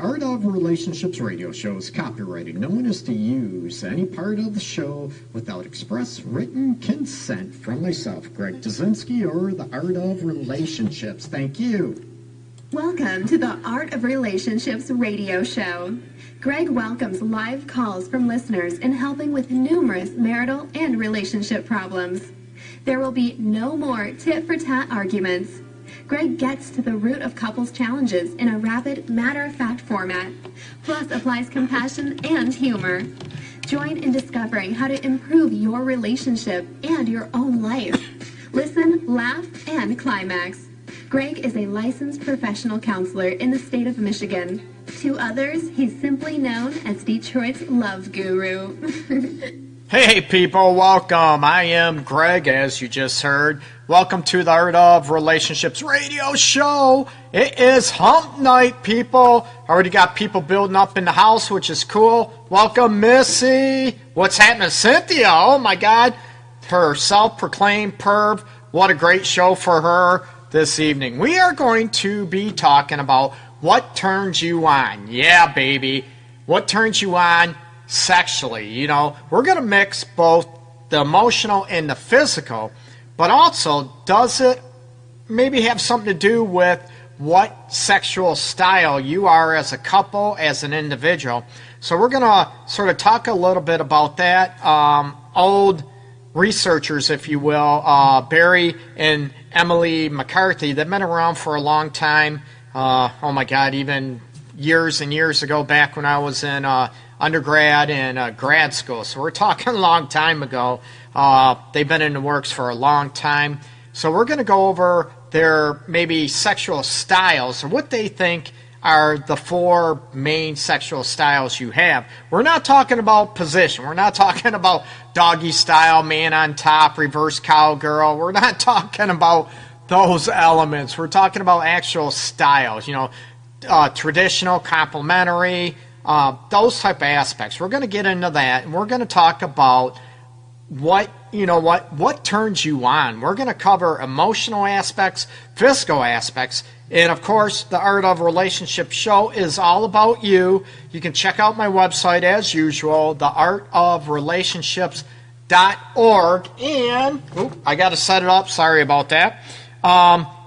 Art of Relationships radio show is copyrighted. No one is to use any part of the show without express written consent from myself, Greg Dzinski, or the Art of Relationships. Thank you. Welcome to the Art of Relationships radio show. Greg welcomes live calls from listeners in helping with numerous marital and relationship problems. There will be no more tit-for-tat arguments. Greg gets to the root of couples' challenges in a rapid, matter-of-fact format, plus applies compassion and humor. Join in discovering how to improve your relationship and your own life. Listen, laugh, and climax. Greg is a licensed professional counselor in the state of Michigan. To others, he's simply known as Detroit's Love Guru. Hey people, welcome. I am Greg, as you just heard. Welcome to the Art of Relationships radio show. It is hump night, people. Already got people building up in the house, which is cool. Welcome, Missy. What's happening, Cynthia? Oh my God. Her self-proclaimed perv. What a great show for her this evening. We are going to be talking about what turns you on. Yeah, baby. What turns you on sexually. You know, we're going to mix both the emotional and the physical, but also, does it maybe have something to do with what sexual style you are as a couple, as an individual? So we're going to sort of talk a little bit about that. Old researchers, if you will, Barry and Emily McCarthy, they've been around for a long time. Oh my God, even years and years ago, back when I was in undergrad and grad school. So we're talking a long time ago. They've been in the works for a long time. So we're going to go over their maybe sexual styles, or what they think are the four main sexual styles you have. We're not talking about position. We're not talking about doggy style, man on top, reverse cowgirl. We're not talking about those elements. We're talking about actual styles, you know, traditional, complementary, those type of aspects. We're going to get into that, and we're going to talk about what turns you on. We're going to cover emotional aspects, physical aspects, and of course, the Art of Relationship show is all about you. You can check out my website as usual, theartofrelationships.org, and I got to set it up. Sorry about that.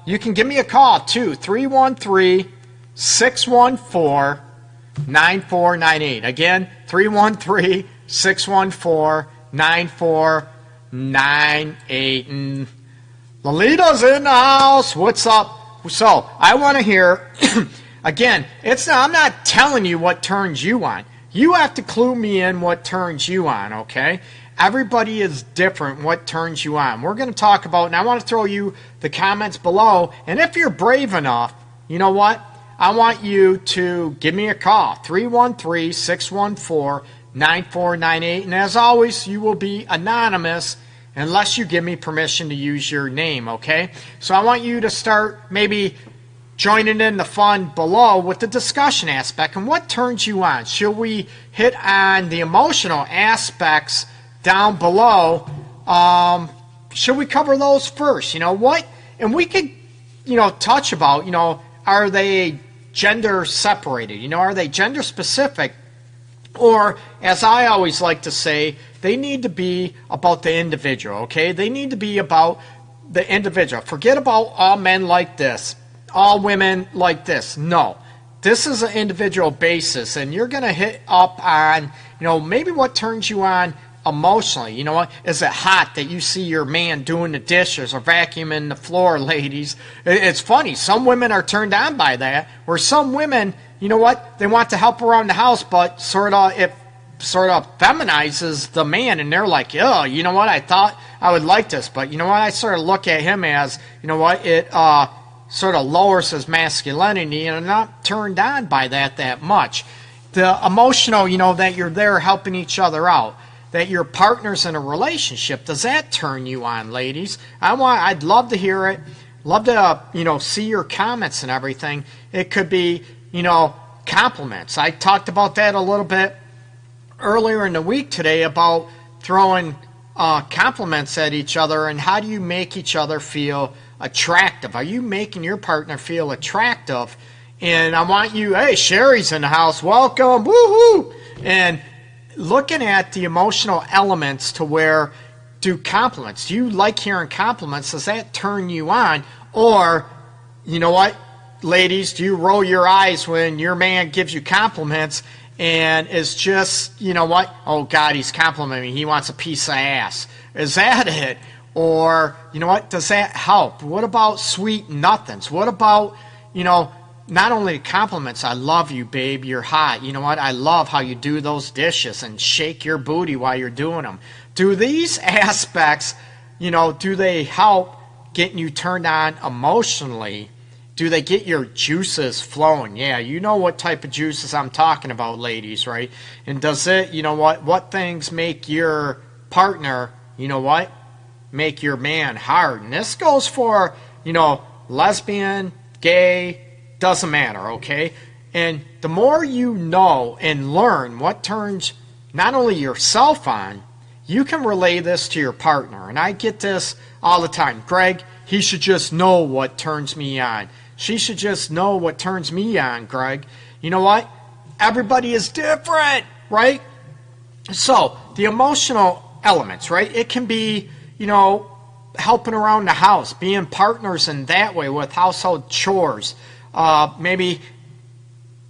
You can give me a call too, 313-614-9498. Again, 313-614-9498. And Lolita's in the house. What's up? So I want to hear, again, I'm not telling you what turns you on. You have to clue me in what turns you on, okay? Everybody is different what turns you on. We're going to talk about, and I want to throw you the comments below, and if you're brave enough, you know what? I want you to give me a call, 313-614-9498, and as always, you will be anonymous unless you give me permission to use your name, okay? So I want you to start maybe joining in the fun below with the discussion aspect and what turns you on. Should we hit on the emotional aspects down below? Should we cover those first? You know what? And we could, touch about, are they gender separated? Are they gender specific? Or, as I always like to say, they need to be about the individual, okay? They need to be about the individual. Forget about all men like this, all women like this. No. This is an individual basis, and you're going to hit up on, maybe what turns you on emotionally. You know what? Is it hot that you see your man doing the dishes or vacuuming the floor, ladies? It's funny. Some women are turned on by that, where some women, you know what? They want to help around the house, but it sort of feminizes the man, and they're like, oh, you know what? I thought I would like this, but you know what? I sort of look at him as, it sort of lowers his masculinity, and I'm not turned on by that much. The emotional, that you're there helping each other out, that you're partners in a relationship, does that turn you on, ladies? I'd love to hear it. Love to, see your comments and everything. It could be, compliments. I talked about that a little bit earlier in the week today about throwing compliments at each other, and how do you make each other feel attractive? Are you making your partner feel attractive? And I want you, hey, Sherry's in the house, welcome, woohoo! And looking at the emotional elements to where, do compliments, do you like hearing compliments? Does that turn you on? Or, you know what, ladies, do you roll your eyes when your man gives you compliments and is just, you know what, oh God, he's complimenting me, he wants a piece of ass. Is that it? Or, you know what, does that help? What about sweet nothings? What about, you know, not only compliments, I love you, babe, you're hot. You know what, I love how you do those dishes and shake your booty while you're doing them. Do these aspects, you know, do they help getting you turned on emotionally? Do they get your juices flowing? Yeah, you know what type of juices I'm talking about, ladies, right? And does it, you know what things make your partner, you know what, make your man hard? And this goes for, you know, lesbian, gay, doesn't matter, okay? And the more you know and learn what turns not only yourself on, you can relay this to your partner. And I get this all the time. Greg, he should just know what turns me on. She should just know what turns me on, Greg. You know what? Everybody is different, right? So, the emotional elements, right? It can be, you know, helping around the house, being partners in that way with household chores, maybe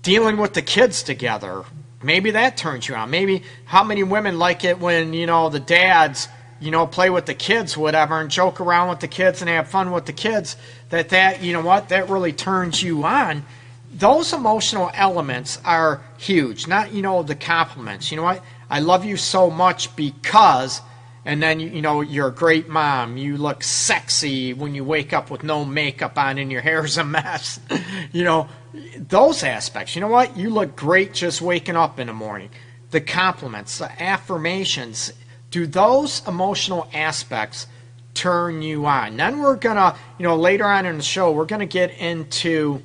dealing with the kids together. Maybe that turns you on. Maybe how many women like it when, you know, the dads, you know, play with the kids, whatever, and joke around with the kids and have fun with the kids, that, you know what, that really turns you on. Those emotional elements are huge. Not, you know, the compliments. You know what, I love you so much because, and then, you know, you're a great mom. You look sexy when you wake up with no makeup on and your hair's a mess. You know, those aspects. You know what? You look great just waking up in the morning. The compliments, the affirmations, do those emotional aspects turn you on? Then we're going to, you know, later on in the show, we're going to get into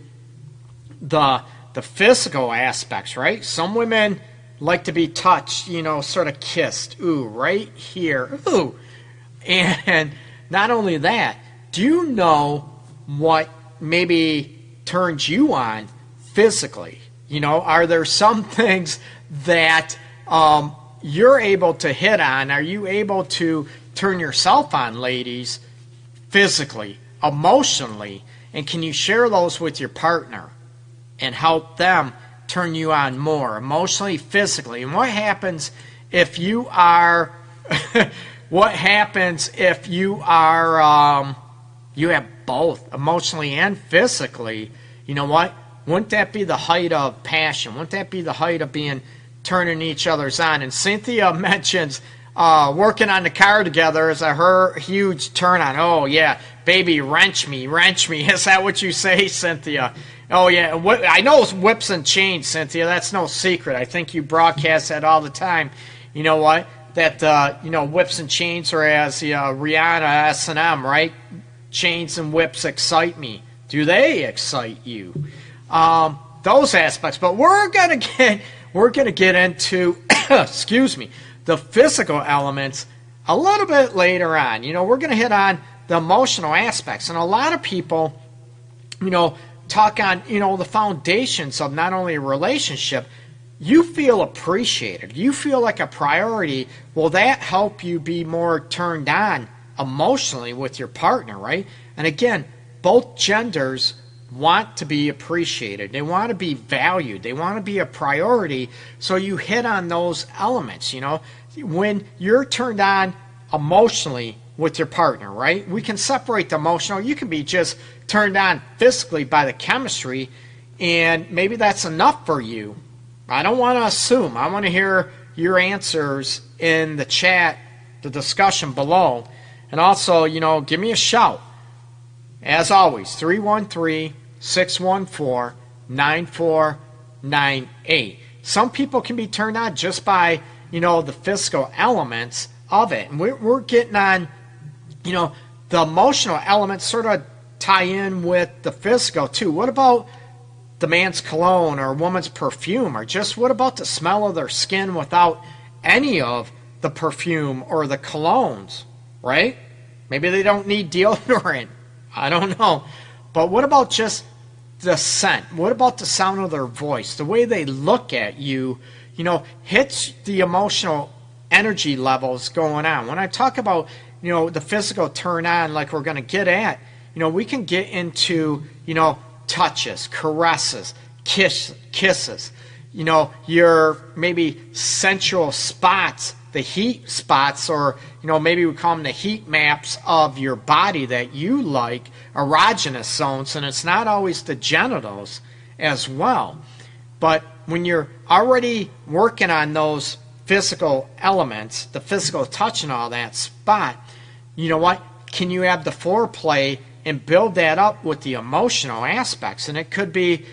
the physical aspects, right? Some women like to be touched, you know, sort of kissed. Ooh, right here. Ooh. And not only that, do you know what maybe turns you on physically? You know, are there some things that you're able to hit on? Are you able to turn yourself on, ladies, physically, emotionally? And can you share those with your partner and help them turn you on more emotionally, physically? And what happens if you are what happens if you are you have both emotionally and physically? You know what, wouldn't that be the height of passion? Wouldn't that be the height of being turning each other's on? And Cynthia mentions working on the car together as her huge turn on. Oh yeah, baby, wrench me. Is that what you say, Cynthia? Oh yeah, I know it's whips and chains, Cynthia. That's no secret. I think you broadcast that all the time. You know what? That you know, whips and chains are as the Rihanna S&M, right? Chains and whips excite me. Do they excite you? Those aspects. But we're gonna get into excuse me, the physical elements a little bit later on. You know, we're gonna hit on the emotional aspects, and a lot of people, you know, talk on, you know, the foundations of not only a relationship. You feel appreciated. You feel like a priority. Will that help you be more turned on emotionally with your partner, right? And again, both genders want to be appreciated. They want to be valued. They want to be a priority. So you hit on those elements, you know. When you're turned on emotionally with your partner, right? We can separate the emotional. You can be just turned on physically by the chemistry, and maybe that's enough for you. I don't want to assume. I want to hear your answers in the chat, the discussion below. And also, you know, give me a shout. As always, 313-614-9498. Some people can be turned on just by, you know, the physical elements of it. And we're getting on, you know, the emotional elements sort of tie in with the physical too. What about the man's cologne or woman's perfume? Or just what about the smell of their skin without any of the perfume or the colognes, right? Maybe they don't need deodorant. I don't know. But what about just the scent? What about the sound of their voice? The way they look at you, hits the emotional energy levels going on. When I talk about, the physical turn on, like we're going to get at, we can get into, touches, caresses, kisses, your maybe sensual spots, the heat spots, or, maybe we call them the heat maps of your body that you like, erogenous zones, and it's not always the genitals as well. But when you're already working on those physical elements, the physical touch and all that spot, you know what? Can you have the foreplay and build that up with the emotional aspects? And it could be,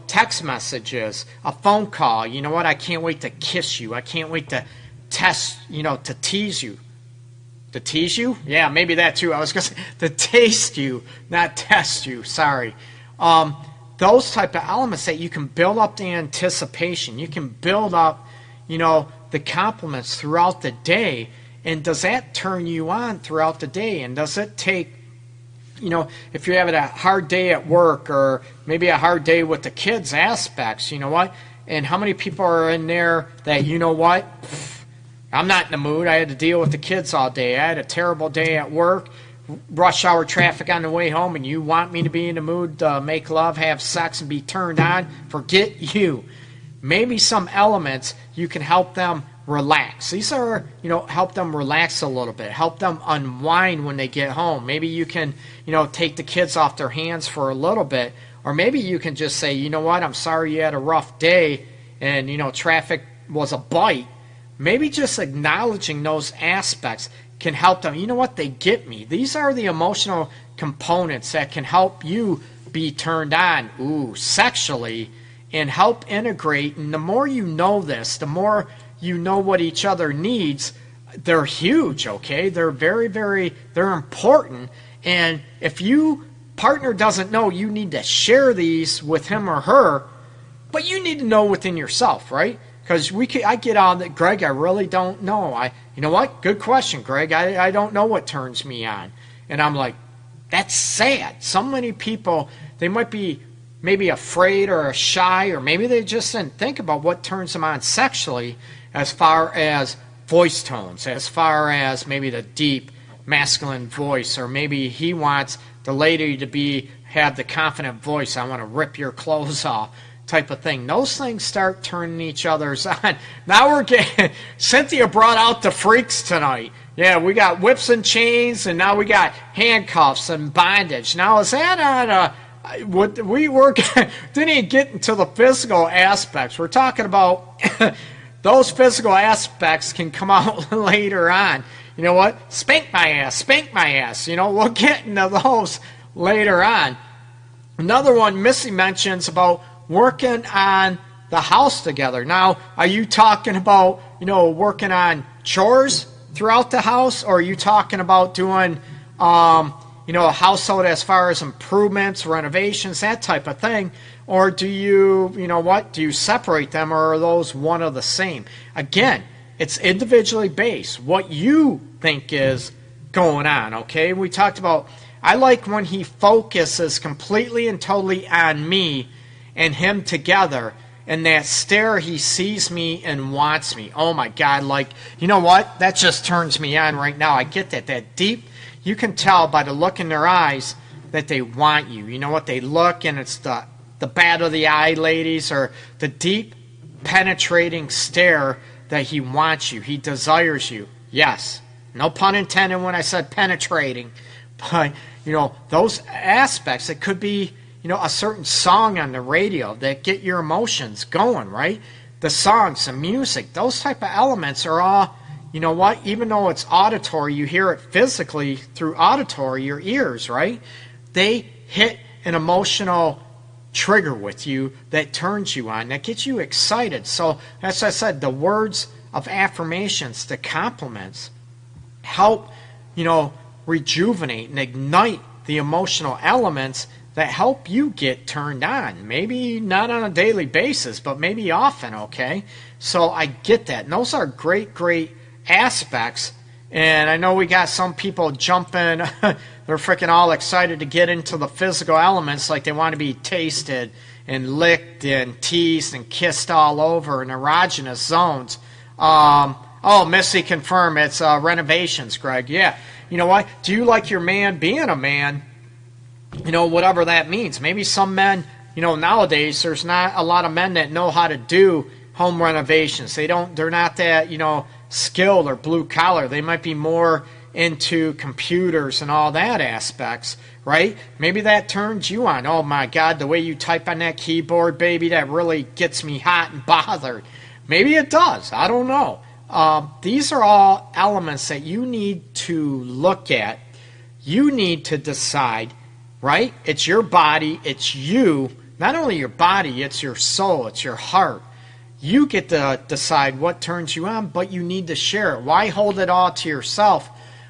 text messages, a phone call. You know what? I can't wait to kiss you. I can't wait to to tease you. To tease you? Yeah, maybe that too. I was going to say to taste you, not test you. Sorry. Those type of elements that you can build up the anticipation. You can build up, the compliments throughout the day. And does that turn you on throughout the day? And does it take, if you're having a hard day at work or maybe a hard day with the kids aspects, you know what? And how many people are in there that, I'm not in the mood. I had to deal with the kids all day. I had a terrible day at work, rush hour traffic on the way home, and you want me to be in the mood to make love, have sex, and be turned on? Forget you. Maybe some elements you can help them relax. These are, help them relax a little bit, help them unwind when they get home. Maybe you can, take the kids off their hands for a little bit, or maybe you can just say, you know what, I'm sorry you had a rough day and, traffic was a bite. Maybe just acknowledging those aspects can help them. You know what, they get me. These are the emotional components that can help you be turned on, sexually, and help integrate. And the more you know this, the more you know what each other needs. They're huge, okay? They're very, very, they're important. And if you partner doesn't know, you need to share these with him or her, but you need to know within yourself, right? Because I get on that, Greg, I really don't know. You know what? Good question, Greg. I don't know what turns me on. And I'm like, that's sad. So many people, they might be maybe afraid or shy, or maybe they just didn't think about what turns them on sexually, as far as voice tones, as far as maybe the deep masculine voice, or maybe he wants the lady to have the confident voice, I want to rip your clothes off type of thing. Those things start turning each other's on. Now we're getting, Cynthia brought out the freaks tonight. Yeah, we got whips and chains, and now we got handcuffs and bondage. Now is that not what we were didn't even get into the physical aspects. We're talking about those physical aspects can come out later on. You know what? Spank my ass. We'll get into those later on. Another one Missy mentions about working on the house together. Now, are you talking about, working on chores throughout the house, or are you talking about doing, a household as far as improvements, renovations, that type of thing? Or do you, do you separate them, or are those one of the same? Again, it's individually based, what you think is going on, okay? We talked about, I like when he focuses completely and totally on me and him together, and that stare, he sees me and wants me. Oh my God, you know what? That just turns me on right now. I get that deep, you can tell by the look in their eyes that they want you. You know what? They look, and it's the bat of the eye, ladies, or the deep, penetrating stare that he wants you. He desires you. Yes. No pun intended when I said penetrating. But, those aspects, it could be, a certain song on the radio that get your emotions going, right? The songs, the music, those type of elements are all, even though it's auditory, you hear it physically through auditory, your ears, right? They hit an emotional trigger with you that turns you on, that gets you excited. So, as I said, the words of affirmations, the compliments, help, rejuvenate and ignite the emotional elements that help you get turned on. Maybe not on a daily basis, but maybe often, okay? So I get that. And those are great, great aspects And I know we got some people jumping, they're freaking all excited to get into the physical elements, like they want to be tasted and licked and teased and kissed all over in erogenous zones. Oh, Missy confirmed it's renovations, Greg. Yeah. You know what? Do you like your man being a man? You know, whatever that means. Maybe some men, you know, nowadays there's not a lot of men that know how to do home renovations. They're not that, you know, skilled or blue collar. They might be more into computers and all that aspects, right? Maybe that turns you on. Oh my God, the way you type on that keyboard, baby, that really gets me hot and bothered. Maybe it does. I don't know. These are all elements that you need to look at. You need to decide, right? It's your body. It's you. Not only your body, it's your soul. It's your heart. You get to decide what turns you on, but you need to share it. Why hold it all to yourself?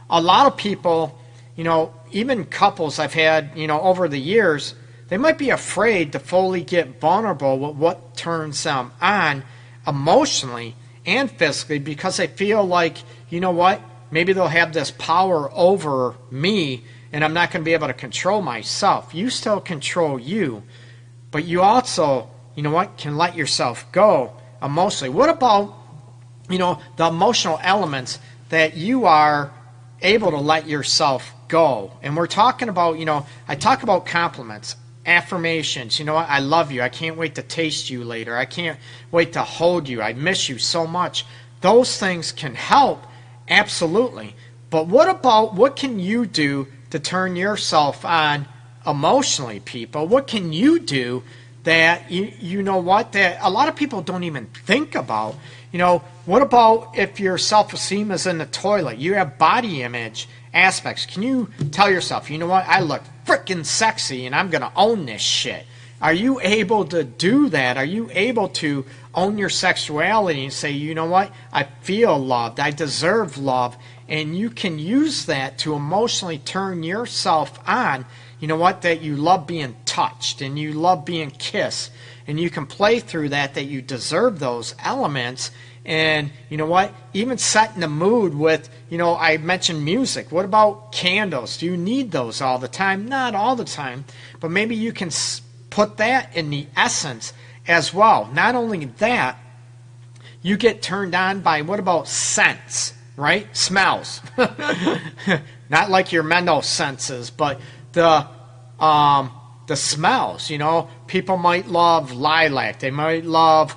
A lot of people, you know, even couples I've had, you know, over the years, they might be afraid to fully get vulnerable with what turns them on emotionally and physically, because they feel like, you know what, maybe they'll have this power over me and I'm not going to be able to control myself. You still control you, but you also, you know what, can let yourself go emotionally. What about, you know, the emotional elements that you are able to let yourself go? And we're talking about, you know, I talk about compliments, affirmations. You know what, I love you. I can't wait to taste you later. I can't wait to hold you. I miss you so much. Those things can help, absolutely. But what about, what can you do to turn yourself on emotionally, people? What can you do that you know what, that a lot of people don't even think about? You know, what about if your self-esteem is in the toilet? You have body image aspects. Can you tell yourself, you know what, I look freaking sexy and I'm going to own this shit? Are you able to do that? Are you able to own your sexuality and say, you know what, I feel loved, I deserve love, and you can use that to emotionally turn yourself on? You know what, that you love being touched and you love being kissed, and you can play through that you deserve those elements. And you know what, even setting the mood with, you know, I mentioned music. What about candles? Do you need those all the time? Not all the time, but maybe you can put that in the essence as well. Not only that, you get turned on by, what about scents, right? Smells. Not like your mental senses, but the smells. You know, people might love lilac. They might love,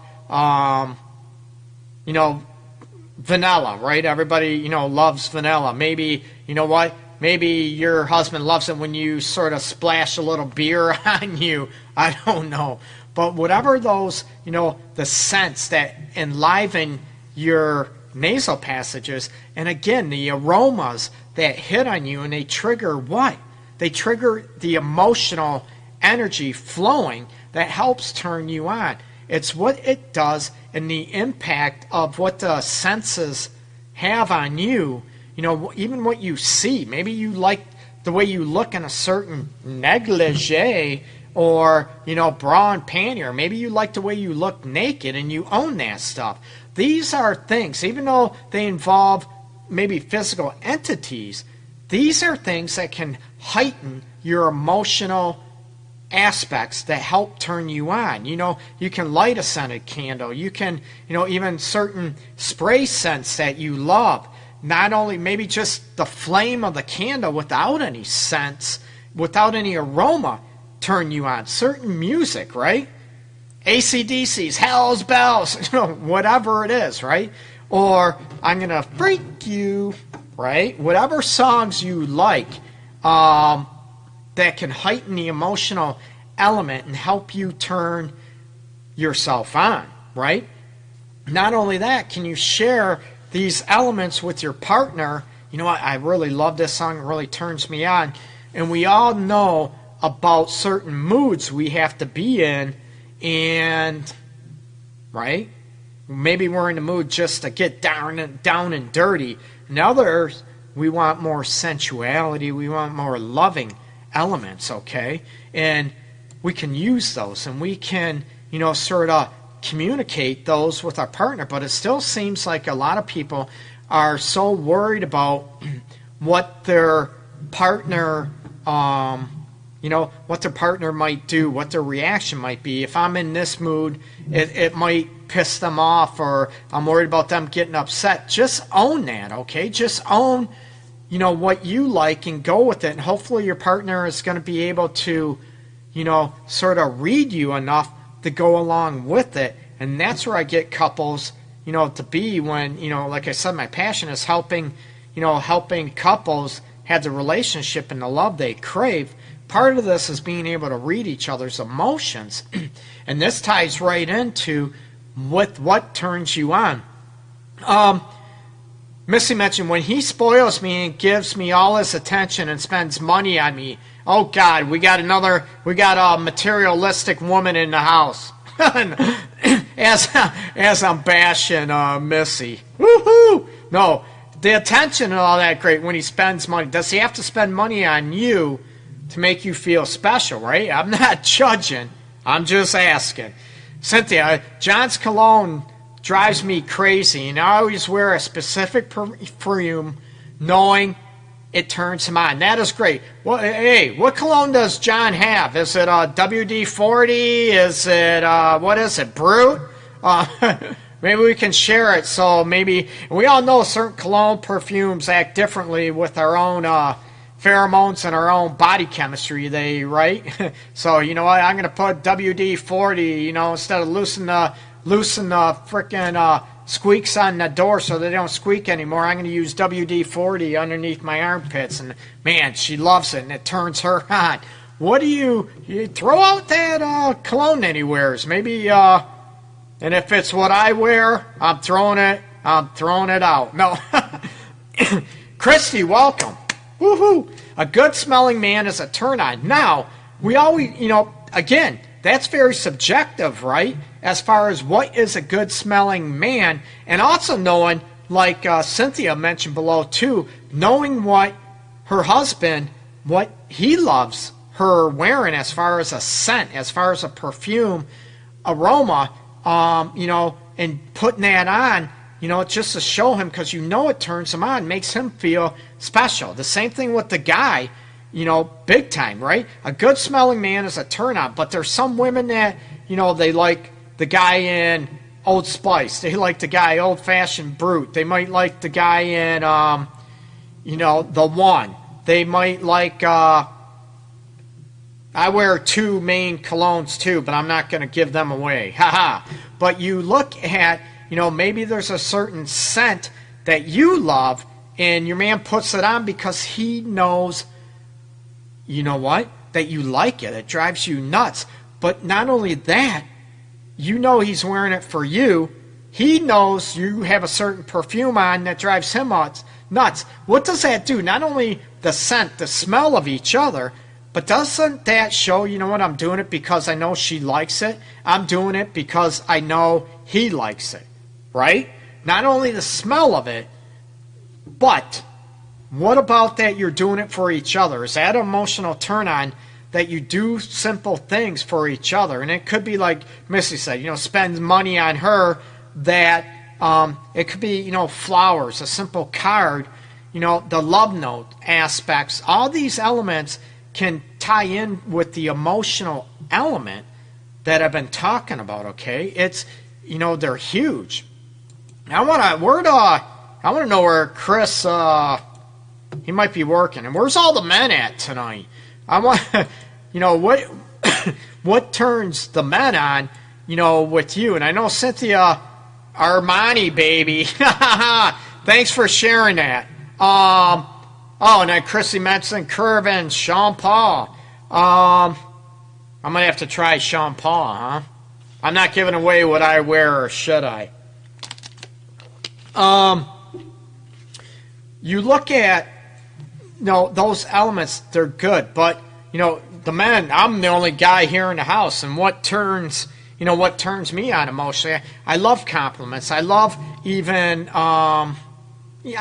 you know, vanilla, right? Everybody, you know, loves vanilla. Maybe, you know what, maybe your husband loves it when you sort of splash a little beer on you. I don't know. But whatever those, you know, the scents that enliven your nasal passages, and again, the aromas that hit on you, and they trigger what? They trigger the emotional energy flowing that helps turn you on. It's what it does and the impact of what the senses have on you. You know, even what you see. Maybe you like the way you look in a certain negligee or, you know, bra and panty, or maybe you like the way you look naked and you own that stuff. These are things, even though they involve maybe physical entities, these are things that can heighten your emotional aspects that help turn you on. You know, you can light a scented candle. You can, you know, even certain spray scents that you love. Not only maybe just the flame of the candle without any scents, without any aroma, turn you on. Certain music, right? AC/DC's, Hell's Bells, you know, whatever it is, right? Or I'm going to freak you, right? Whatever songs you like, that can heighten the emotional element and help you turn yourself on, right? Not only that, can you share these elements with your partner? You know what, I really love this song, it really turns me on. And we all know about certain moods we have to be in, and, right? Maybe we're in the mood just to get down and dirty. And others, we want more sensuality, we want more loving elements, okay? And we can use those, and we can, you know, sort of communicate those with our partner. But it still seems like a lot of people are so worried about what their partner, what their partner might do, what their reaction might be. If I'm in this mood, it might piss them off, or I'm worried about them getting upset. Just own that, okay? Just own, what you like and go with it. And hopefully your partner is going to be able to, sort of read you enough to go along with it. And that's where I get couples, to be when, like I said, my passion is helping couples have the relationship and the love they crave. Part of this is being able to read each other's emotions. And this ties right into what turns you on. Missy mentioned when he spoils me and gives me all his attention and spends money on me. Oh God, we got a materialistic woman in the house. as I'm bashing Missy. Woohoo! No, the attention and all that great when he spends money. Does he have to spend money on you to make you feel special, right? I'm not judging. I'm just asking. Cynthia, John's cologne drives me crazy, and I always wear a specific perfume knowing it turns him on. That is great. Well, hey, what cologne does John have? Is it WD-40? Is it, what is it, Brute? Maybe we can share it. So maybe, we all know certain cologne perfumes act differently with our own pheromones and our own body chemistry, right? So, you know what, I'm going to put WD-40, instead of loosen the frickin' squeaks on the door so they don't squeak anymore. I'm going to use WD-40 underneath my armpits, and man, she loves it, and it turns her on. What do you throw out that cologne that he wears? Maybe, and if it's what I wear, I'm throwing it out. No. Christy, welcome. Woohoo! A good smelling man is a turn on. Now, we always, again, that's very subjective, right? As far as what is a good smelling man, and also knowing, like Cynthia mentioned below too, knowing what her husband, what he loves her wearing as far as a scent, as far as a perfume, aroma, and putting that on, just to show him, because it turns him on, makes him feel special. The same thing with the guy, big time, right? A good smelling man is a turn on, but there's some women that, they like the guy in Old Spice. They like the guy Old Fashioned Brute. They might like the guy in, The One. They might like, I wear 2 main colognes too, but I'm not going to give them away. Haha. But you look at, maybe there's a certain scent that you love, and your man puts it on because he knows, that you like it. It drives you nuts. But not only that, he's wearing it for you. He knows you have a certain perfume on that drives him nuts. What does that do? Not only the scent, the smell of each other, but doesn't that show, I'm doing it because I know she likes it. I'm doing it because I know he likes it, right? Not only the smell of it, but what about that you're doing it for each other? Is that an emotional turn on that you do simple things for each other? And it could be like Missy said, spend money on her, that it could be, flowers, a simple card, the love note aspects. All these elements can tie in with the emotional element that I've been talking about, okay? It's, they're huge. I want to know where Chris, he might be working. And where's all the men at tonight? I want, what turns the men on, with you? And I know Cynthia Armani, baby. Thanks for sharing that. And then Chrissy mentioned Curvin, Sean Paul. I'm going to have to try Sean Paul, huh? I'm not giving away what I wear, or should I? You look at, those elements, they're good. But, the men, I'm the only guy here in the house. And what turns me on emotionally? I love compliments. I love even, I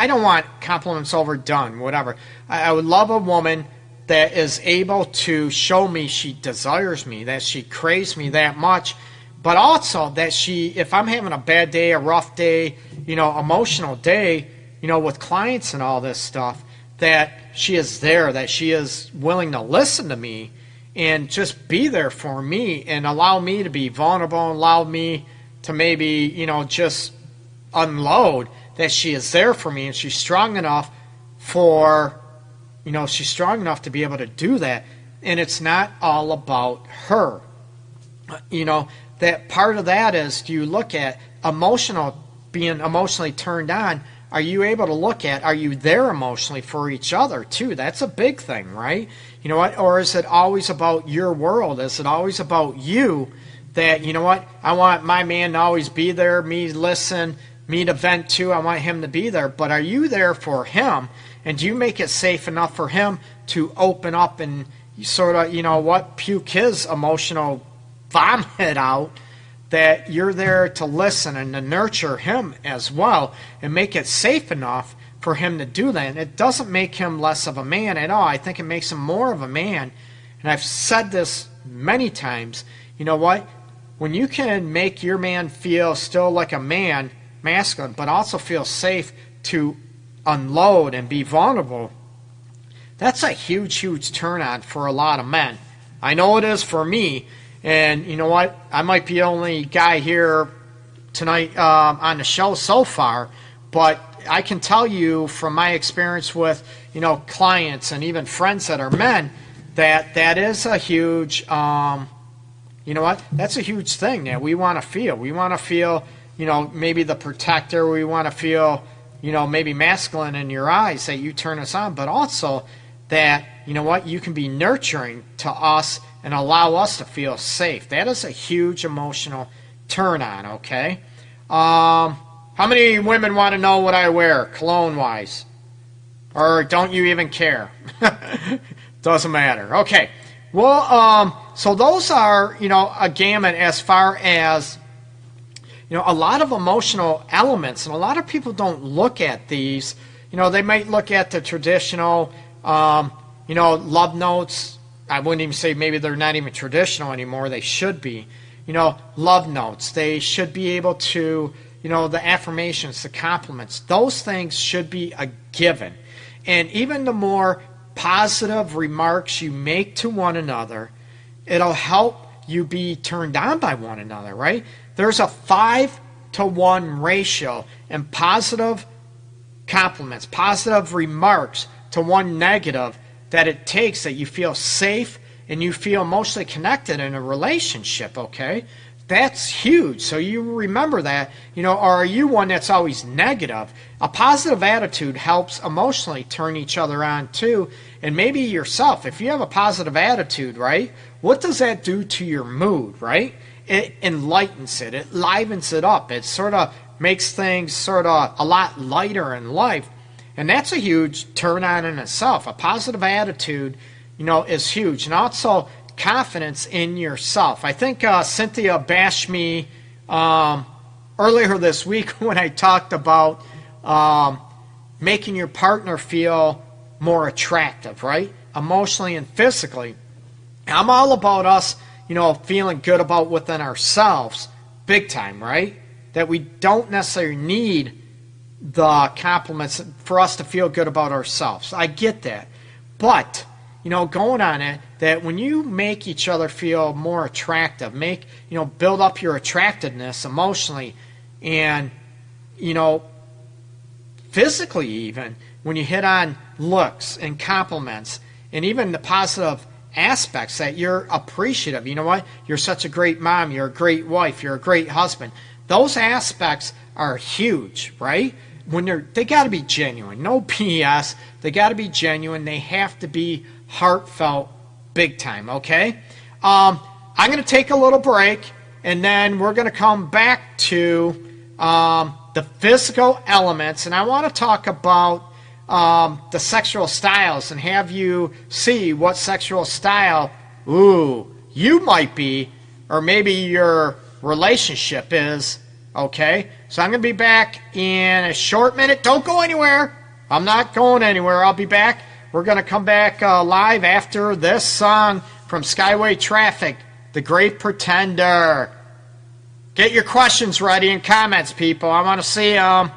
don't want compliments overdone, whatever. I would love a woman that is able to show me she desires me, that she craves me that much, but also that if I'm having a bad day, a rough day, emotional day, with clients and all this stuff, that she is there, that she is willing to listen to me and just be there for me and allow me to be vulnerable and allow me to maybe, just unload, that she is there for me and she's strong enough she's strong enough to be able to do that. And it's not all about her. That part of that is, do you look at being emotionally turned on? Are you able to look at, are you there emotionally for each other too? That's a big thing, right? You know what? Or is it always about your world? Is it always about you that, I want my man to always be there, me to listen, me to vent to, I want him to be there. But are you there for him? And do you make it safe enough for him to open up and sort of, puke his emotional vomit out, that you're there to listen and to nurture him as well and make it safe enough for him to do that? And it doesn't make him less of a man at all. I think it makes him more of a man. And I've said this many times. You know what? When you can make your man feel still like a man, masculine, but also feel safe to unload and be vulnerable, that's a huge, huge turn on for a lot of men. I know it is for me. And you know what? I might be the only guy here tonight on the show so far, but I can tell you from my experience with, clients and even friends that are men, that is a huge, that's a huge thing that we want to feel. We want to feel, maybe the protector. We want to feel, maybe masculine in your eyes, that you turn us on, but also that, you can be nurturing to us and allow us to feel safe. That is a huge emotional turn on, okay? How many women want to know what I wear, cologne-wise? Or don't you even care? Doesn't matter. Okay. Well, so those are, a gamut as far as, a lot of emotional elements. And a lot of people don't look at these. They might look at the traditional, love notes. I wouldn't even say maybe they're not even traditional anymore. They should be. Love notes. They should be able to, the affirmations, the compliments. Those things should be a given. And even the more positive remarks you make to one another, it'll help you be turned on by one another, right? There's a 5-to-1 ratio in positive compliments, positive remarks to one negative, that it takes, that you feel safe and you feel emotionally connected in a relationship, okay? That's huge. So you remember that, or are you one that's always negative? A positive attitude helps emotionally turn each other on too, and maybe yourself. If you have a positive attitude, right, what does that do to your mood, right? It enlightens it. It livens it up. It sort of makes things sort of a lot lighter in life. And that's a huge turn on in itself. A positive attitude, is huge. And also confidence in yourself. I think Cynthia bashed me earlier this week when I talked about making your partner feel more attractive, right? Emotionally and physically. I'm all about us, feeling good about within ourselves, big time, right? That we don't necessarily need the compliments for us to feel good about ourselves. I get that. But, going on it, that when you make each other feel more attractive, build up your attractiveness emotionally and, physically even, when you hit on looks and compliments and even the positive aspects that you're appreciative. You know what? You're such a great mom. You're a great wife. You're a great husband. Those aspects are huge, right? They got to be genuine. No BS. They got to be genuine. They have to be heartfelt, big time, okay? I'm going to take a little break, and then we're going to come back to the physical elements, and I want to talk about the sexual styles and have you see what sexual style, you might be, or maybe your relationship is, okay? So I'm going to be back in a short minute. Don't go anywhere. I'm not going anywhere. I'll be back. We're going to come back live after this song from Skyway Traffic, The Great Pretender. Get your questions ready and comments, people. I want to see them.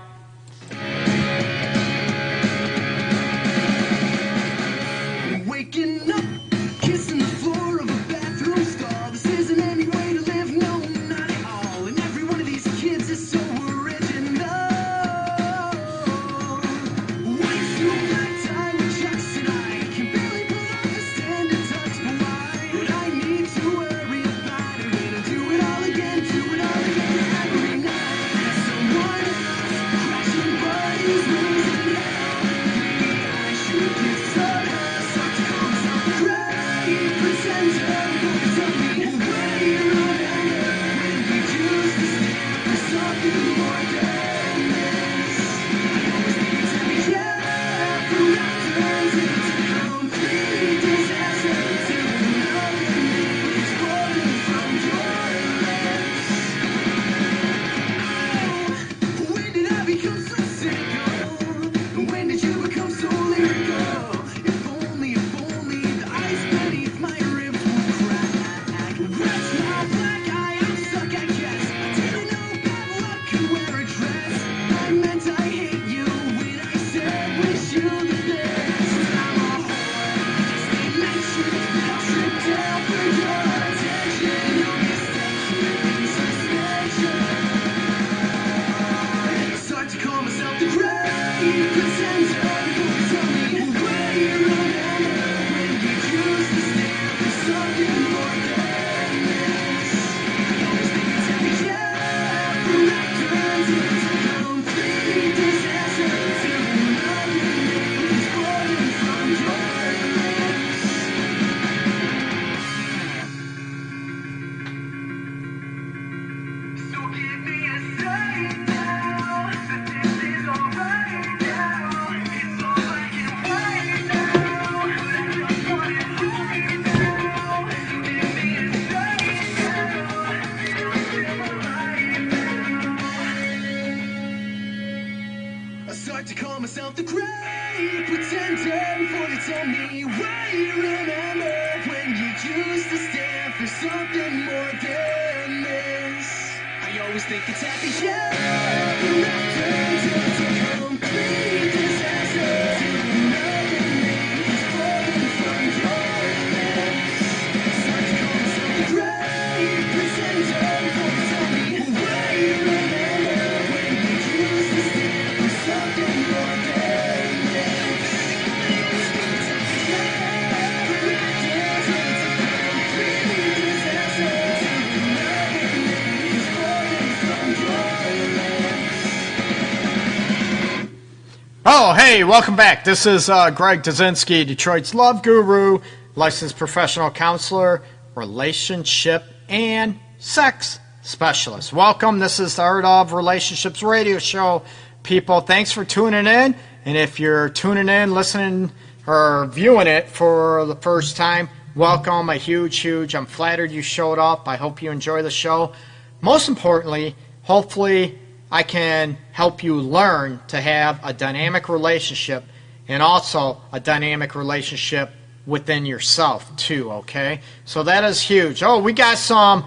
Oh, hey, welcome back. This is Greg Dzinski, Detroit's Love Guru, licensed professional counselor, relationship, and sex specialist. Welcome. This is the Art of Relationships radio show. People, thanks for tuning in. And if you're tuning in, listening, or viewing it for the first time, welcome. I'm flattered you showed up. I hope you enjoy the show. Most importantly, hopefully I can help you learn to have a dynamic relationship and also a dynamic relationship within yourself too, okay? So that is huge. Oh, we got some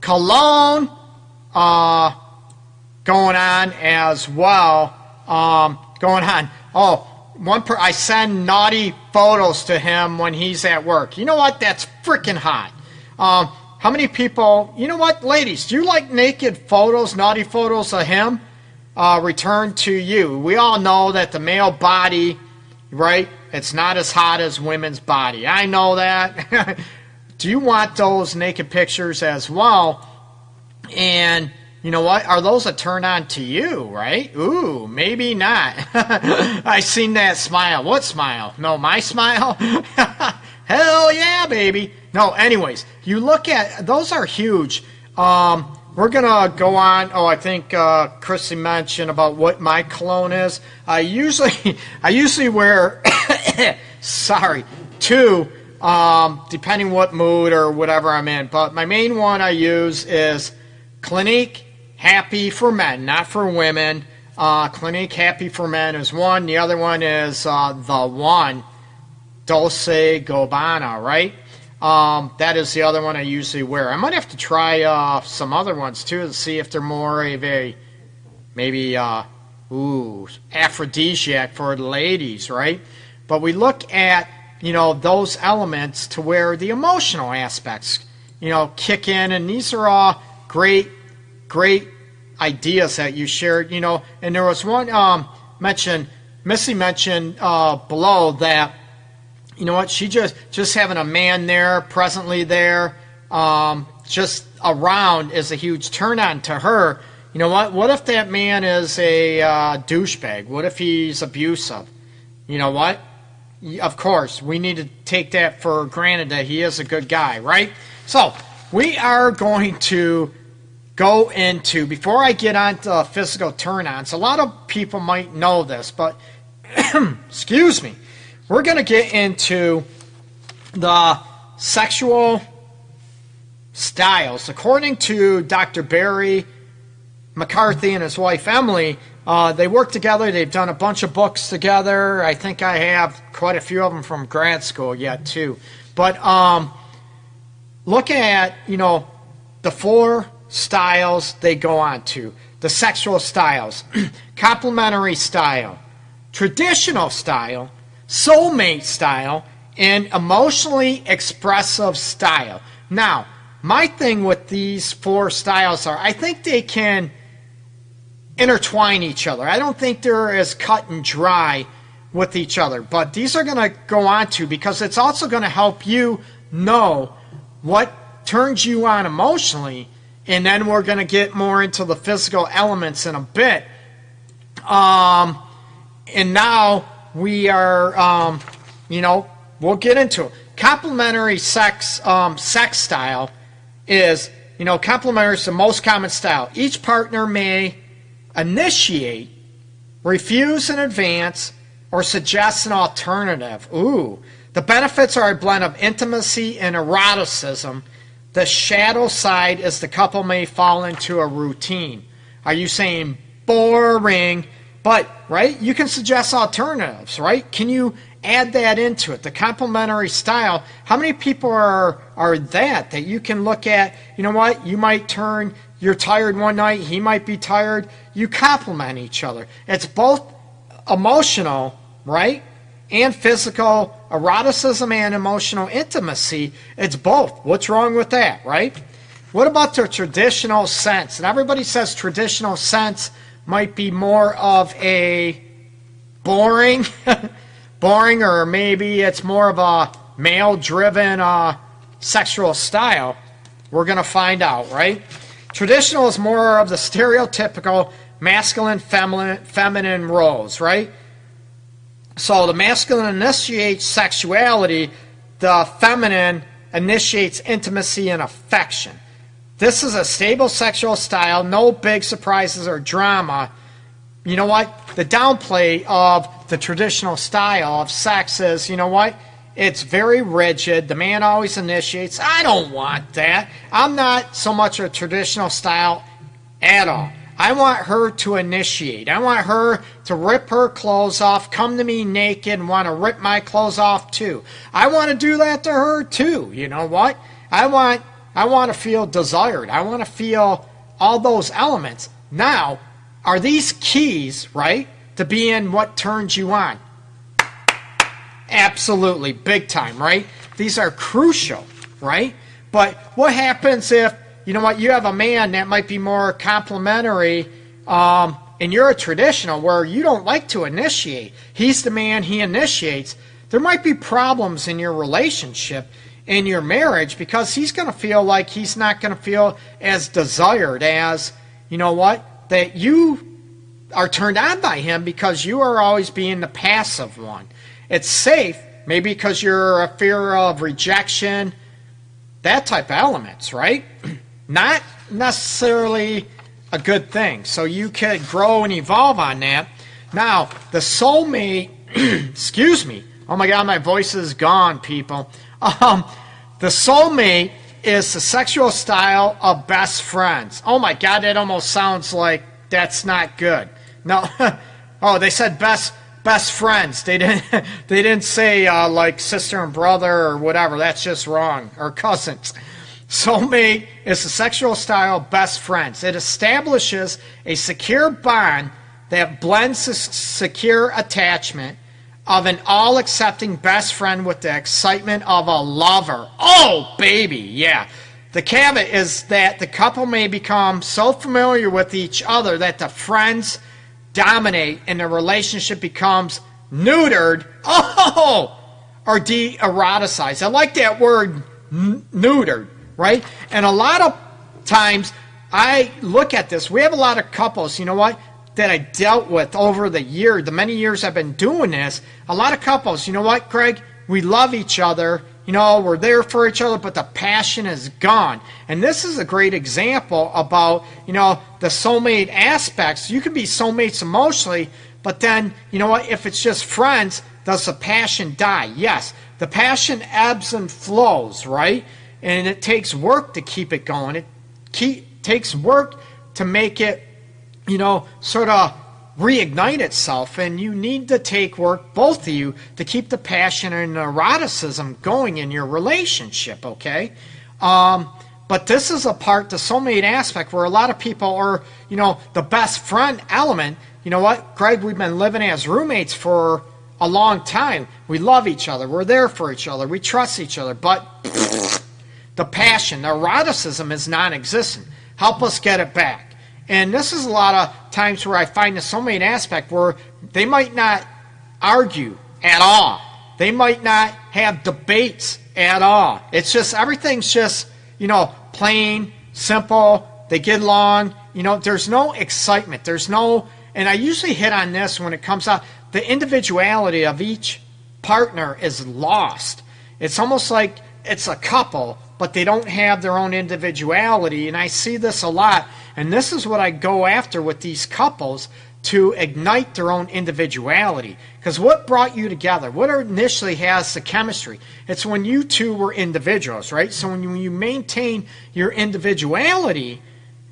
cologne going on as well. I send naughty photos to him when he's at work. You know what? That's freaking hot. How many people, you know what, ladies, do you like naked photos, naughty photos of him returned to you? We all know that the male body, right, it's not as hot as women's body. I know that. Do you want those naked pictures as well? And you know what? Are those a turn on to you, right? Ooh, maybe not. I seen that smile. What smile? No, my smile? Hell yeah, baby. No, anyways, you look at, those are huge. We're going to go on. Oh, I think Chrissy mentioned about what my cologne is. I usually wear, two, depending what mood or whatever I'm in. But my main one I use is Clinique Happy for Men, not for women. Clinique Happy for Men is one. The other one is the one, Dolce Gabbana, right? That is the other one I usually wear. I might have to try some other ones too to see if they're more of a maybe aphrodisiac for the ladies, right? But we look at those elements to where the emotional aspects kick in, and these are all great ideas that you shared. And there was one Missy mentioned below that. You know what? She just having a man there, presently there, just around is a huge turn on to her. You know what? What if that man is a douchebag? What if he's abusive? You know what? of course, we need to take that for granted that he is a good guy, right? So we are going to go into, before I get on to physical turn-ons, a lot of people might know this, but excuse me, we're going to get into the sexual styles. According to Dr. Barry McCarthy and his wife Emily, they work together. They've done a bunch of books together. I think I have quite a few of them from grad school yet too. But look at, the 4 styles they go on to. The sexual styles. Complementary style, traditional style, soulmate style, and emotionally expressive style. Now, my thing with these 4 styles are, I think they can intertwine each other. I don't think they're as cut and dry with each other, but these are going to go on to, because it's also going to help you know what turns you on emotionally, and then we're going to get more into the physical elements in a bit. And now we are, we'll get into it. Complementary sex style is, complementary is the most common style. Each partner may initiate, refuse in advance, or suggest an alternative. Ooh. The benefits are a blend of intimacy and eroticism. The shadow side is the couple may fall into a routine. Are you saying boring? But, right, you can suggest alternatives, right? Can you add that into it? The complementary style, how many people are that you can look at, you know what, you might turn, you're tired one night, he might be tired, you complement each other. It's both emotional, right, and physical eroticism and emotional intimacy. It's both. What's wrong with that, right? What about the traditional sense? And everybody says traditional sense might be more of a boring, or maybe it's more of a male-driven sexual style. We're going to find out, right? Traditional is more of the stereotypical masculine, feminine roles, right? So the masculine initiates sexuality, the feminine initiates intimacy and affection. This is a stable sexual style, no big surprises or drama. You know what? The downplay of the traditional style of sex is, you know what? It's very rigid. The man always initiates. I don't want that. I'm not so much a traditional style at all. I want her to initiate. I want her to rip her clothes off, come to me naked, and want to rip my clothes off too. I want to do that to her too. You know what? I want to feel desired. I want to feel all those elements. Now, are these keys, right, to being what turns you on? Absolutely, big time, right? These are crucial, right? But what happens if, you know what, you have a man that might be more complimentary, and you're a traditional where you don't like to initiate. He's the man, he initiates. There might be problems in your relationship, in your marriage, because he's going to feel like he's not going to feel as desired as, you know what, that you are turned on by him because you are always being the passive one. It's safe, maybe because you're a fear of rejection, that type of elements, right? Not necessarily a good thing. So you could grow and evolve on that. Now, the soulmate, excuse me. Oh my God, my voice is gone, people. The soulmate is the sexual style of best friends. Oh my God, that almost sounds like that's not good. No, oh, they said best friends. They didn't say like sister and brother or whatever. That's just wrong. Or cousins. Soulmate is the sexual style of best friends. It establishes a secure bond that blends the secure attachment of an all-accepting best friend with the excitement of a lover. Oh, baby, yeah. The caveat is that the couple may become so familiar with each other that the friends dominate and the relationship becomes neutered, or de-eroticized. I like that word, neutered, right? And a lot of times I look at this. We have a lot of couples, you know what? that I dealt with over the many years I've been doing this, a lot of couples, you know what, Greg? We love each other. We're there for each other, but the passion is gone. And this is a great example about, the soulmate aspects. You can be soulmates emotionally, but then, if it's just friends, does the passion die? Yes. The passion ebbs and flows, right? And it takes work to keep it going. It takes work to make it, sort of reignite itself. And you need to take work, both of you, to keep the passion and eroticism going in your relationship, okay? But this is the soulmate aspect, where a lot of people are, the best friend element. You know what, Greg, we've been living as roommates for a long time. We love each other. We're there for each other. We trust each other. But the passion, the eroticism is non-existent. Help us get it back. And this is a lot of times where I find the soulmate aspect where they might not argue at all. They might not have debates at all. It's just, everything's just, plain, simple. They get along. There's no excitement. There's no, and I usually hit on this when it comes out, the individuality of each partner is lost. It's almost like it's a couple, but they don't have their own individuality. And I see this a lot. And this is what I go after with these couples, to ignite their own individuality. Because what brought you together? What initially has the chemistry? It's when you two were individuals, right? So when you maintain your individuality,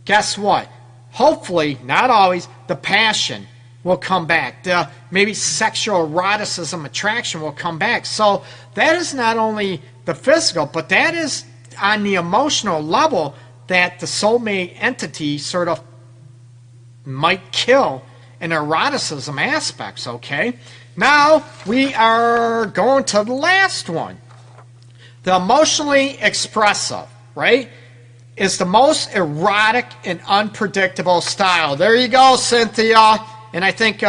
guess what? Hopefully, not always, the passion will come back. The maybe sexual eroticism, attraction will come back. So that is not only the physical, but that is on the emotional level that the soulmate entity sort of might kill in eroticism aspects, okay? Now we are going to the last one. The emotionally expressive, right, is the most erotic and unpredictable style. There you go, Cynthia. And I think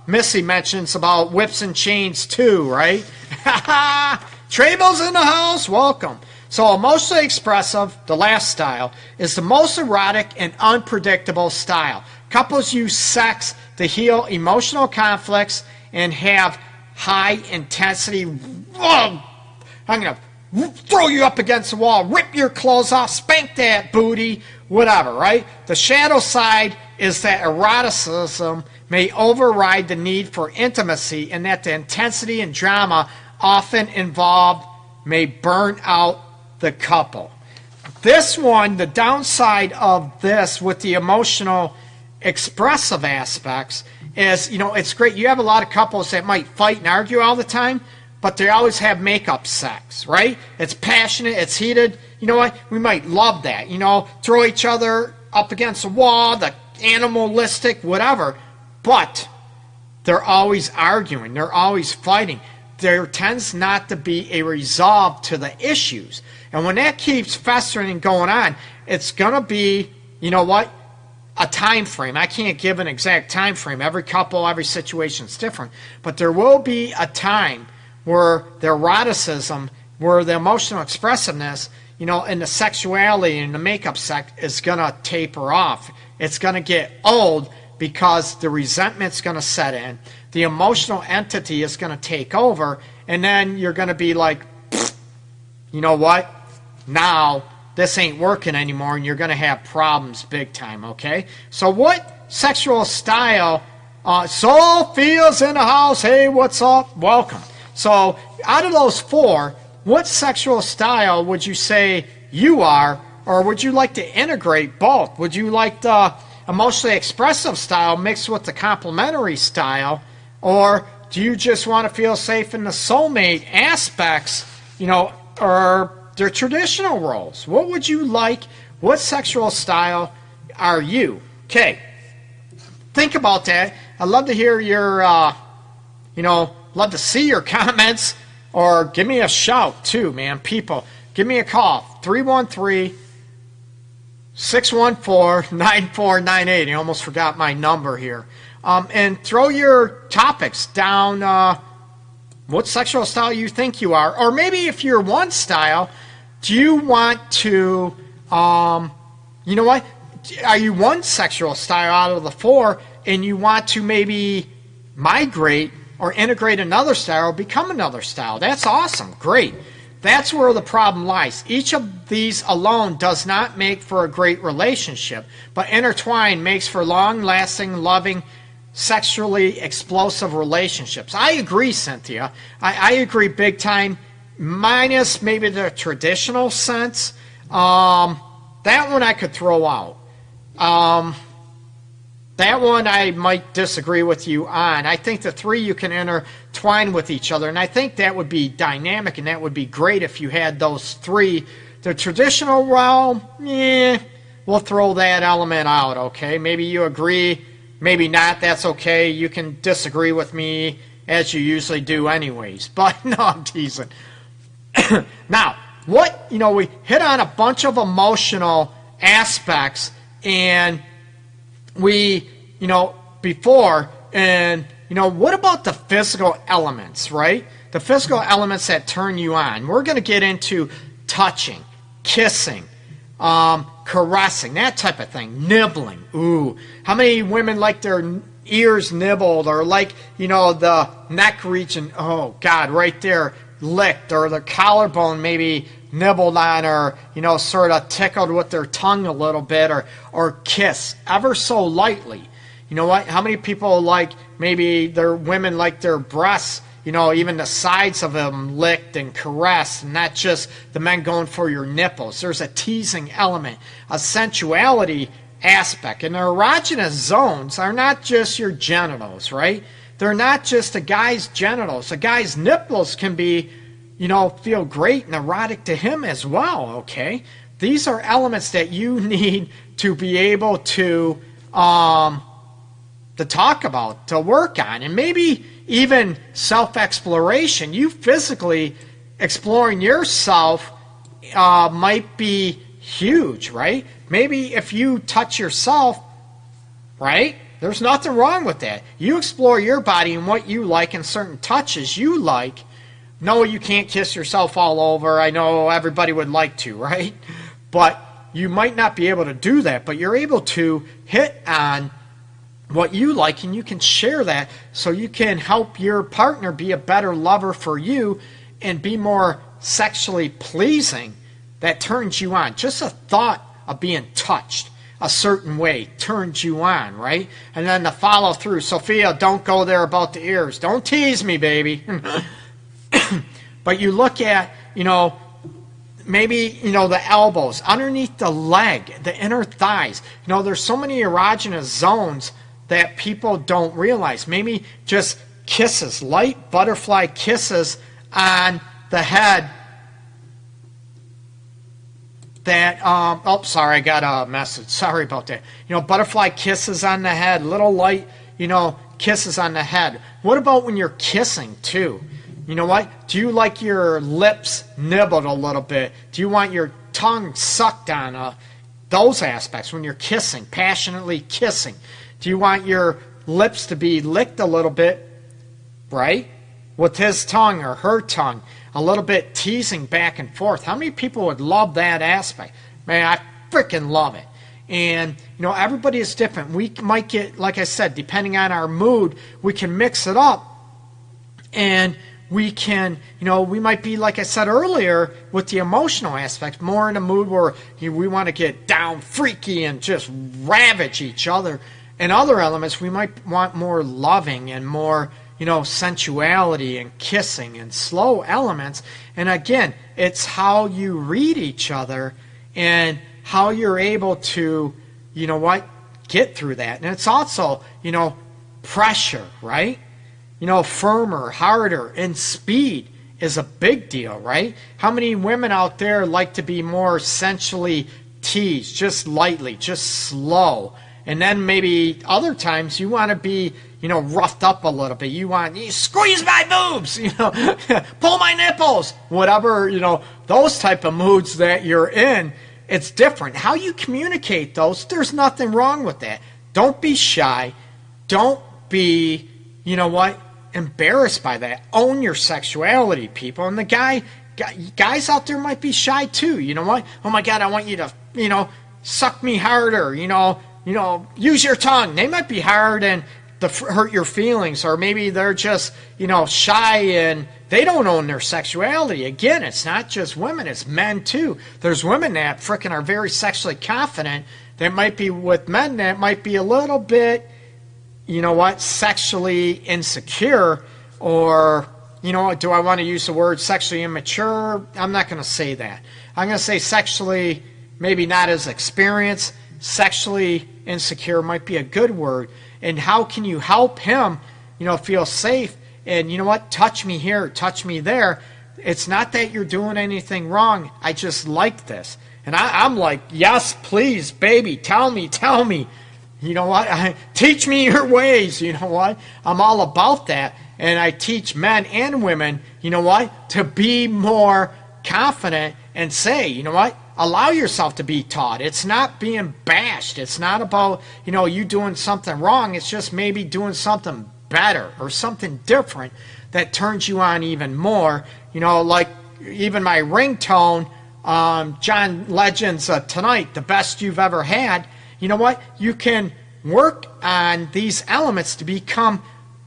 Missy mentions about whips and chains too, right? Trable's in the house, welcome. So emotionally expressive, the last style, is the most erotic and unpredictable style. Couples use sex to heal emotional conflicts and have high intensity. I'm going to throw you up against the wall, rip your clothes off, spank that booty, whatever, right? The shadow side is that eroticism may override the need for intimacy, and that the intensity and drama often involved may burn out the couple. This one, the downside of this with the emotional expressive aspects is, it's great. You have a lot of couples that might fight and argue all the time, but they always have make-up sex, right? It's passionate, it's heated. You know what? We might love that. Throw each other up against the wall, the animalistic, whatever. But they're always arguing. They're always fighting. There tends not to be a resolve to the issues. And when that keeps festering and going on, it's going to be, a time frame. I can't give an exact time frame. Every couple, every situation is different. But there will be a time where the eroticism, where the emotional expressiveness, and the sexuality and the makeup sex is going to taper off. It's going to get old because the resentment's going to set in. The emotional entity is going to take over. And then you're going to be like, you know what? Now this ain't working anymore, and you're going to have problems big time, okay? So what sexual style, Sophia's in the house, hey, what's up? Welcome. So out of those four, what sexual style would you say you are, or would you like to integrate both? Would you like the emotionally expressive style mixed with the complementary style, or do you just want to feel safe in the soulmate aspects, or their traditional roles? What would you like? What sexual style are you? Okay, think about that. I'd love to hear your, love to see your comments, or give me a shout too, man. People, give me a call, 313-614-9498. I almost forgot my number here. And throw your topics down, what sexual style you think you are. Or maybe if you're one style, do you want to, are you one sexual style out of the four? and you want to maybe migrate or integrate another style or become another style. That's awesome. Great. That's where the problem lies. Each of these alone does not make for a great relationship, but intertwined makes for long-lasting, loving, sexually explosive relationships. I agree, Cynthia. I agree big time, minus maybe the traditional sense. That one I could throw out. That one I might disagree with you on. I think the three you can intertwine with each other, and I think that would be dynamic, and that would be great if you had those three. The traditional, well, we'll throw that element out, okay? Maybe you agree, maybe not, that's okay. You can disagree with me as you usually do anyways. But no, I'm teasing. Now, we hit on a bunch of emotional aspects, and we, before, and, what about the physical elements, right? The physical elements that turn you on. We're going to get into touching, kissing, caressing, that type of thing, nibbling. Ooh, how many women like their ears nibbled, or like, the neck region, oh, God, right there, licked, or the collarbone maybe nibbled on, or sort of tickled with their tongue a little bit, or kiss ever so lightly. You know what? How many people like maybe their women like their breasts, even the sides of them licked and caressed, and not just the men going for your nipples. There's a teasing element, a sensuality aspect, and the erogenous zones are not just your genitals, right? They're not just a guy's genitals. A guy's nipples can be, feel great and erotic to him as well, okay? These are elements that you need to be able to talk about, to work on, and maybe even self-exploration. You physically exploring yourself might be huge, right? Maybe if you touch yourself, right? There's nothing wrong with that. You explore your body and what you like and certain touches you like. No, you can't kiss yourself all over. I know everybody would like to, right? But you might not be able to do that, but you're able to hit on what you like, and you can share that so you can help your partner be a better lover for you and be more sexually pleasing. That turns you on. Just a thought of being touched a certain way turns you on, right? And then the follow through. Sophia, don't go there about the ears. Don't tease me, baby. But you look at, maybe, the elbows, underneath the leg, the inner thighs. There's so many erogenous zones that people don't realize. Maybe just kisses, light butterfly kisses on the head. That, sorry, I got a message. Sorry about that. Butterfly kisses on the head, little light, kisses on the head. What about when you're kissing, too? You know what? Do you like your lips nibbled a little bit? Do you want your tongue sucked on? Those aspects when you're kissing, passionately kissing. Do you want your lips to be licked a little bit, right? With his tongue or her tongue, a little bit teasing back and forth. How many people would love that aspect? Man, I freaking love it. And, everybody is different. We might get, like I said, depending on our mood, we can mix it up. And we can, we might be, like I said earlier, with the emotional aspect, more in a mood where we want to get down freaky and just ravage each other. And other elements, we might want more loving and more, sensuality and kissing and slow elements. And again, it's how you read each other and how you're able to, get through that. And it's also, pressure, right? Firmer, harder, and speed is a big deal, right? How many women out there like to be more sensually teased, just lightly, just slow? And then maybe other times you want to be, roughed up a little bit. You squeeze my boobs, pull my nipples, whatever, those type of moods that you're in. It's different. How you communicate those, there's nothing wrong with that. Don't be shy. Don't be, embarrassed by that. Own your sexuality, people. And the guys out there might be shy too. You know what? Oh my God, I want you to, suck me harder, use your tongue. They might be hard and hurt your feelings, or maybe they're just, shy and they don't own their sexuality. Again, it's not just women, it's men too. There's women that frickin' are very sexually confident that might be with men that might be a little bit, sexually insecure, or, do I want to use the word sexually immature? I'm not going to say that. I'm going to say sexually, maybe not as experienced. Sexually insecure might be a good word. And how can you help him, feel safe? And touch me here, touch me there. It's not that you're doing anything wrong. I just like this. And I'm like, yes, please, baby, tell me. Teach me your ways. I'm all about that. And I teach men and women, to be more confident and say, allow yourself to be taught. It's not being bashed. It's not about, you doing something wrong. It's just maybe doing something better or something different that turns you on even more. Like even my ringtone, John Legend's Tonight, the best you've ever had. You can work on these elements to become,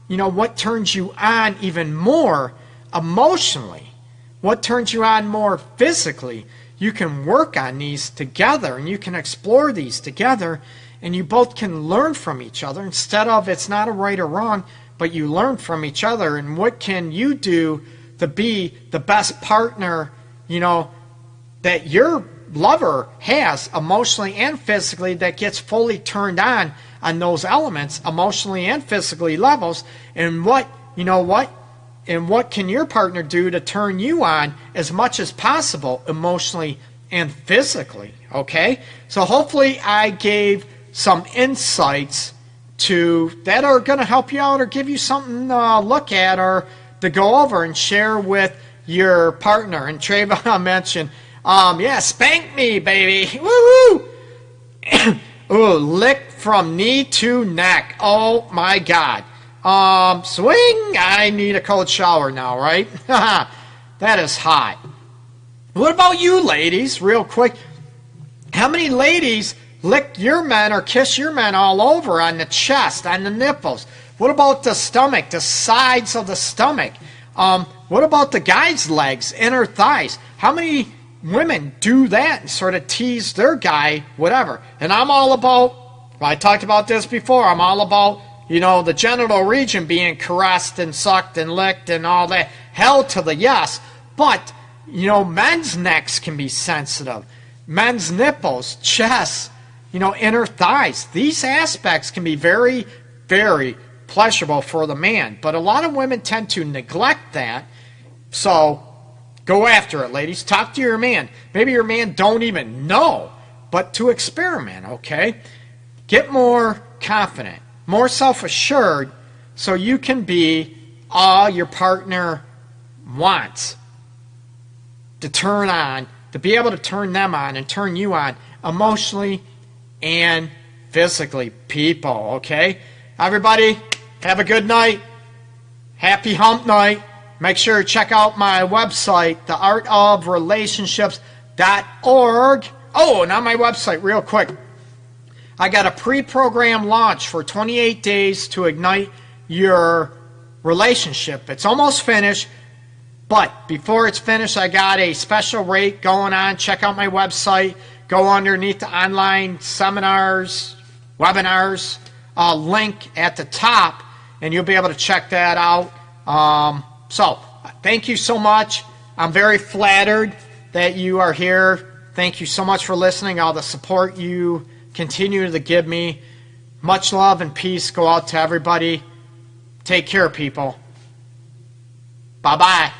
what turns you on even more emotionally, what turns you on more physically. You can work on these together, and you can explore these together, and you both can learn from each other instead of it's not a right or wrong, but you learn from each other. And what can you do to be the best partner, that your lover has emotionally and physically, that gets fully turned on those elements, emotionally and physically levels, and what can your partner do to turn you on as much as possible emotionally and physically, okay? So hopefully I gave some insights that are going to help you out or give you something to look at or to go over and share with your partner. And Trayvon mentioned, spank me, baby. Woo-hoo! Ooh, lick from knee to neck. Oh, my God. Swing. I need a cold shower now, right? That is hot. What about you ladies, real quick? How many ladies lick your men or kiss your men all over on the chest, on the nipples? What about the stomach, the sides of the stomach? What about the guy's legs, inner thighs? How many women do that and sort of tease their guy, whatever? And I'm all about, I talked about this before, I'm all about, the genital region being caressed and sucked and licked and all that. Hell to the yes. But, men's necks can be sensitive. Men's nipples, chests, inner thighs. These aspects can be very, very pleasurable for the man. But a lot of women tend to neglect that. So go after it, ladies. Talk to your man. Maybe your man don't even know, but to experiment, okay? Get more confident, more self-assured, so you can be all your partner wants to turn on, to be able to turn them on and turn you on emotionally and physically, people, okay? Everybody, have a good night. Happy hump night. Make sure to check out my website, theartofrelationships.org. Oh, and on my website, real quick, I got a pre-program launch for 28 days to ignite your relationship. It's almost finished, but before it's finished, I got a special rate going on. Check out my website. Go underneath the online seminars, webinars, link at the top, and you'll be able to check that out. So, thank you so much. I'm very flattered that you are here. Thank you so much for listening, all the support you continue to give me. Much love and peace go out to everybody. Take care, people. Bye-bye.